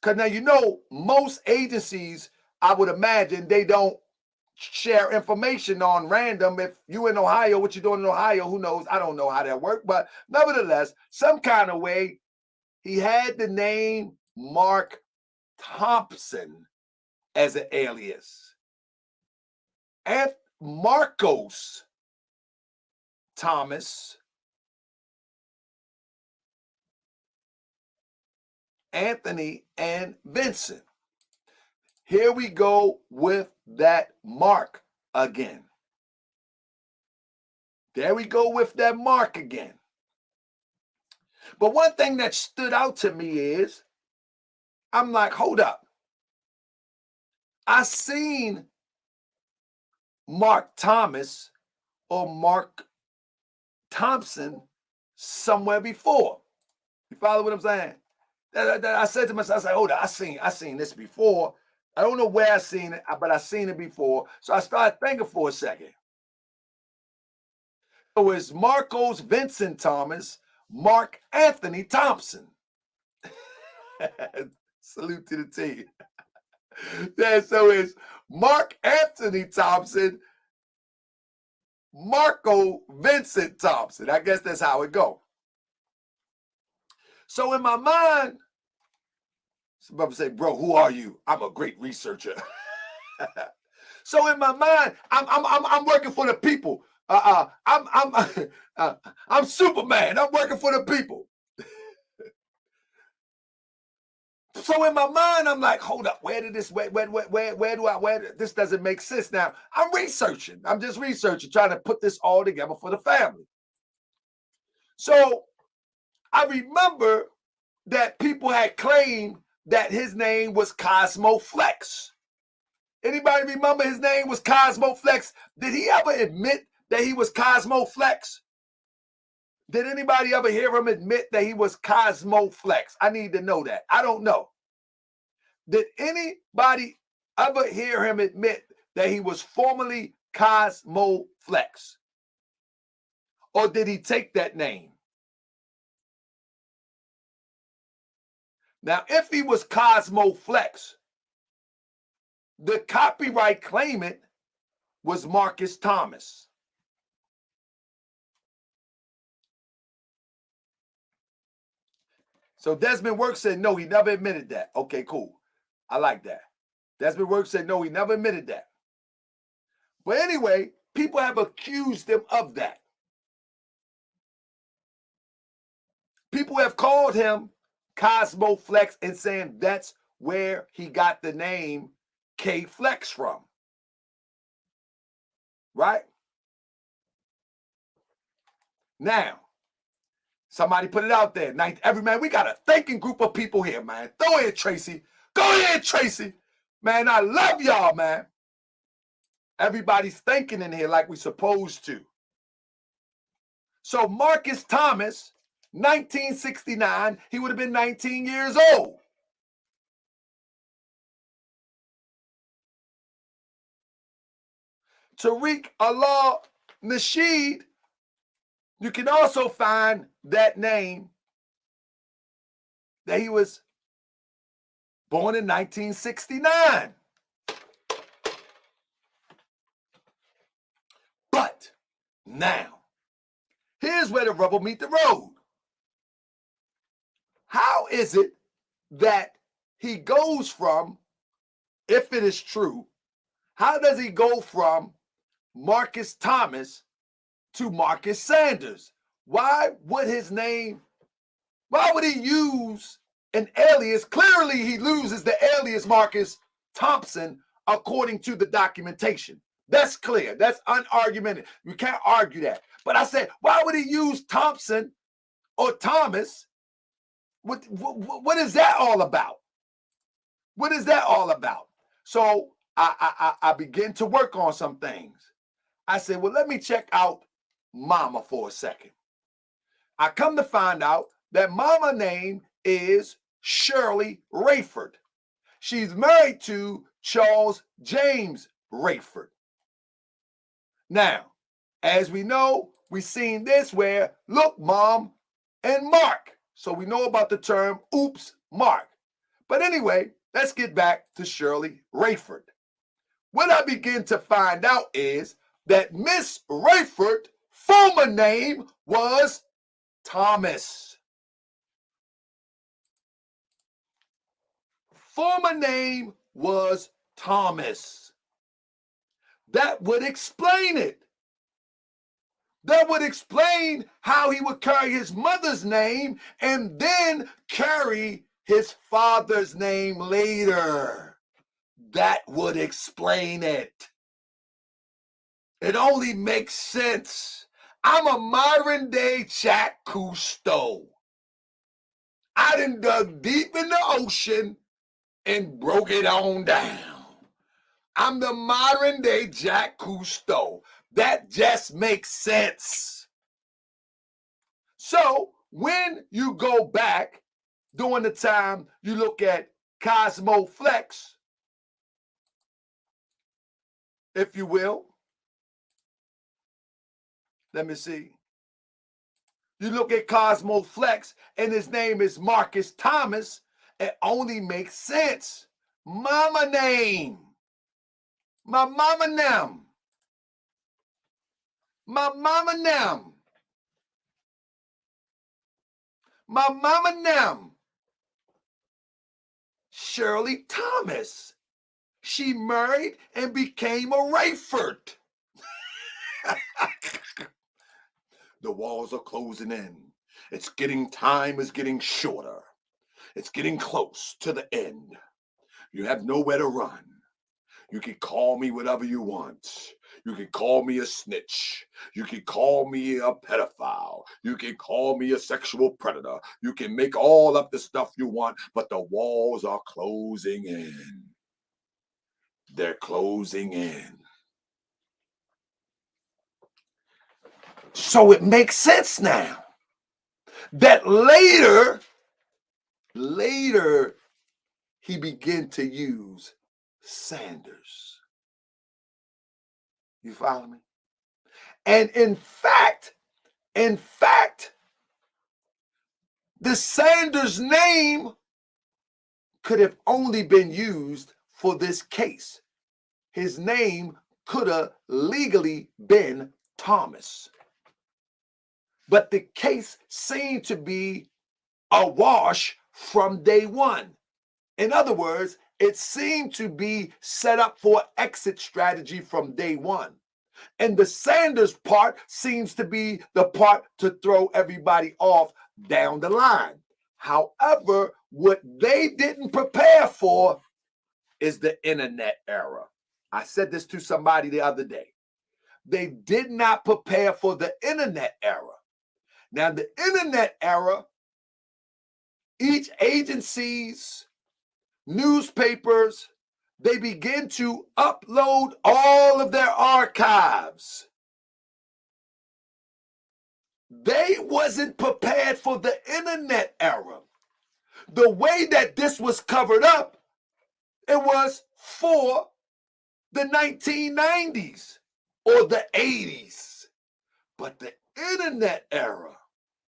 Because now, you know, most agencies, I would imagine, they don't share information on random. If you in Ohio, what you doing in Ohio, who knows? I don't know how that worked, but nevertheless, some kind of way, he had the name Mark Thompson as an alias. And Marcos Thomas, Anthony, and Vincent. Here we go with that Mark again. There we go with that Mark again. But one thing that stood out to me is, I'm like, hold up. I seen Mark Thomas or Mark Thompson somewhere before. You follow what I'm saying? I said to myself, I said, hold up, I seen this before. I don't know where I seen it, but I seen it before. So I started thinking for a second. So it's Marcos Vincent Thomas, Mark Anthony Thompson. Salute to the team. Yeah, so it's Mark Anthony Thompson, Marco Vincent Thompson. I guess that's how it go. So in my mind, somebody say, bro, who are you? I'm a great researcher. So in my mind, I'm working for the people. I'm Superman. I'm working for the people. So in my mind, I'm like, hold up, where this doesn't make sense. Now I'm researching. I'm just researching, trying to put this all together for the family. So I remember that people had claimed that his name was cosmoflex. Anybody remember his name was cosmoflex? Did he ever admit that he was cosmoflex? Did anybody ever hear him admit that he was cosmoflex? I need to know that. I don't know. Did anybody ever hear him admit that he was formerly cosmoflex? Or did he take that name? Now, if he was cosmoflex, the copyright claimant was Marcus Thomas. So Desmond Works said, no, he never admitted that. Okay, cool. I like that. Desmond Works said, no, he never admitted that. But anyway, people have accused him of that. People have called him Cosmoflex and saying that's where he got the name K-Flex from. Right? Now, somebody put it out there. Every man, we got a thinking group of people here, man. Throw in Tracy. Go ahead, Tracy. Man, I love y'all, man. Everybody's thinking in here like we're supposed to. So Marcus Thomas, 1969, he would have been 19 years old. Tariq Allah Nasheed, you can also find that name, that he was born in 1969. But now, here's where the rubber meets the road. How is it that he goes from, if it is true, how does he go from Marcus Thomas to Marcus Sanders? Why would he use an alias? Clearly, he loses the alias Marcus Thompson according to the documentation. That's clear. That's unargumented. You can't argue that. But I said, why would he use Thompson or Thomas? What is that all about? What is that all about? So I begin to work on some things. I said, well, let me check out Mama for a second. I come to find out that Mama name is Shirley Rayford. She's married to Charles James Rayford. Now, as we know, we've seen this where, look, Mom and Mark. So we know about the term, oops, Mark. But anyway, let's get back to Shirley Rayford. What I begin to find out is that Miss Rayford's former name was Thomas. Former name was Thomas. That would explain it. That would explain how he would carry his mother's name and then carry his father's name later. That would explain it. It only makes sense. I'm a modern day Jack Cousteau. I done dug deep in the ocean and broke it on down. I'm the modern day Jack Cousteau. That just makes sense. So when you go back during the time you look at cosmoflex, if you will, let me see. You look at cosmoflex and his name is Marcus Thomas, it only makes sense. Mama name. My mama name. My mama name. My mama name. Shirley Thomas. She married and became a Rayford. The walls are closing in. Time is getting shorter. It's getting close to the end. You have nowhere to run. You can call me whatever you want. You can call me a snitch. You can call me a pedophile. You can call me a sexual predator. You can make all up the stuff you want, but the walls are closing in. They're closing in. So it makes sense now that later he began to use Sanders. You follow me? And in fact, the Sanders name could have only been used for this case. His name could have legally been Thomas. But the case seemed to be awash from day one. In other words, it seemed to be set up for exit strategy from day one. And the Sanders part seems to be the part to throw everybody off down the line. However, what they didn't prepare for is the internet era. I said this to somebody the other day. They did not prepare for the internet era. Now, the internet era, each agencies, newspapers, they begin to upload all of their archives. They wasn't prepared for the internet era. The way that this was covered up, it was for the 1990s or the 80s. But the internet era,